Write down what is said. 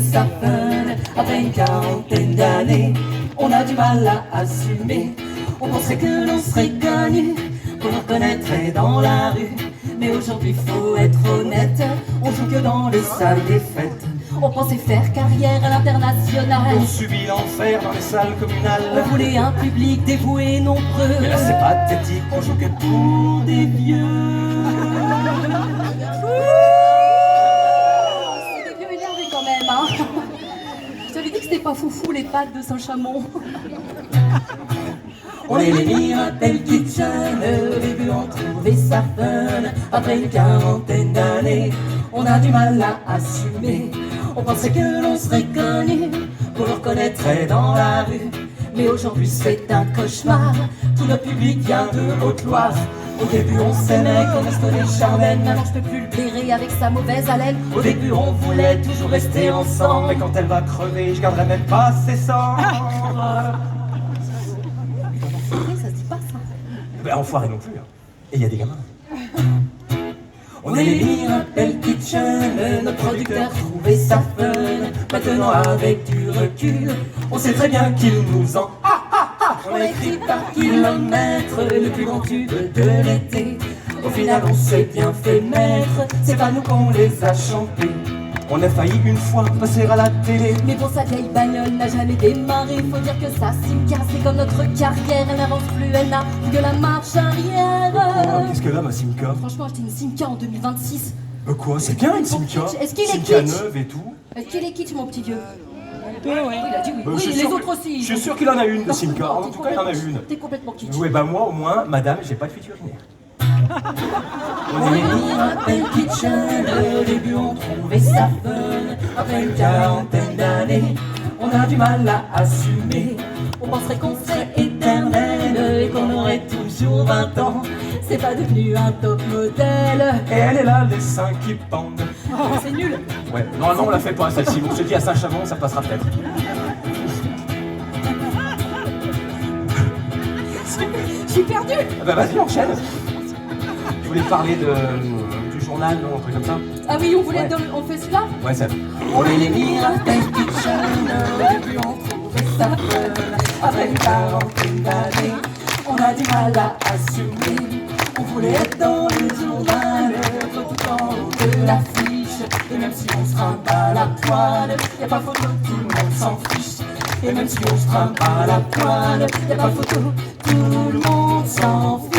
Ça peine, après une quarantaine d'années, on a du mal à assumer. On penserait que l'on serait connu, qu'on nous reconnaîtrait dans la rue. Mais aujourd'hui faut être honnête, on joue que dans les salles des fêtes. On pensait faire carrière à l'international, On subit l'enfer dans les salles communales. on voulait un public dévoué et nombreux. Mais là c'est pathétique, On joue que pour des vieux. C'est des vieux énervés quand même, hein. Je t'avais dit que c'était pas foufou les pâtes de Saint-Chamond. On est les Miracle Kitchen, au début on trouvait ça fun. Après une quarantaine d'années, on a du mal à assumer. On pensait que l'on serait connu, qu'on nous reconnaîtrait dans la rue. Mais aujourd'hui c'est un cauchemar, tout notre public vient de Haute-Loire. Au début on s'aimait comme Aston et Charlène, maintenant je peux plus le blairer avec sa mauvaise haleine. Au début on voulait toujours rester ensemble, mais quand elle va crever, je garderai même pas ses cendres. ça se dit pas ça. Ben enfoiré non plus, hein. Et il y a des gamins. On est les Miracle Kitchen, notre producteur trouvait ça fun. Maintenant avec du recul, on sait très bien qu'il nous en... On a écrit par kilomètres le plus grand tube de l'été. Au final on s'est bien fait mettre, c'est pas nous qu'on les a chantés. On a failli une fois passer à la télé. Mais pour sa vieille bagnole n'a jamais démarré. Faut dire que sa Simca c'est comme notre carrière. Elle n'avance plus, elle n'a que la marche arrière. Oh, qu'est-ce que là ma Simca? Franchement acheter une Simca en 2026. Quoi? C'est bien une Simca? Est-ce qu'il est Simca kitsch? neuve et tout. Est-ce qu'il est kitsch mon petit vieux? Oui, il a dit oui. Je Oui, suis les sûr autres que- aussi. Je suis sûr qu'il en a une de Non, Simca. non, En t'es tout cas il en a complètement- une. T'es complètement kitsch. Oui bah moi au moins, madame, j'ai pas de fuite urinaire. On est les Miracle Kitchen, au début on trouvait ça fun. Après une quarantaine d'années, on a du mal à assumer. On penserait qu'on serait éternel et qu'on aurait toujours 20 ans. C'est pas devenu un top modèle. Et elle est là, les seins qui pendent. C'est nul. Ouais, normalement on la fait pas celle-ci. Bon, je te dis à Saint-Chamond, ça passera peut-être. Je suis perdue. Ah bah vas-y, enchaîne. Je voulais parler du journal, non, un truc comme ça. Ah oui, on voulait Ouais. on fait cela. Ouais, ça. On est les Miracle Kitchen, au début on trouvait ça fun. Après une quarantaine d'années, on a du mal à assumer. On voulait être dans le journal, tout en haut de l'affiche. Et même si on se trimballe à la poêle, y'a pas photo, tout le monde s'en fiche. Et même si on se trimballe à la poêle, y'a pas photo, tout le monde s'en fiche.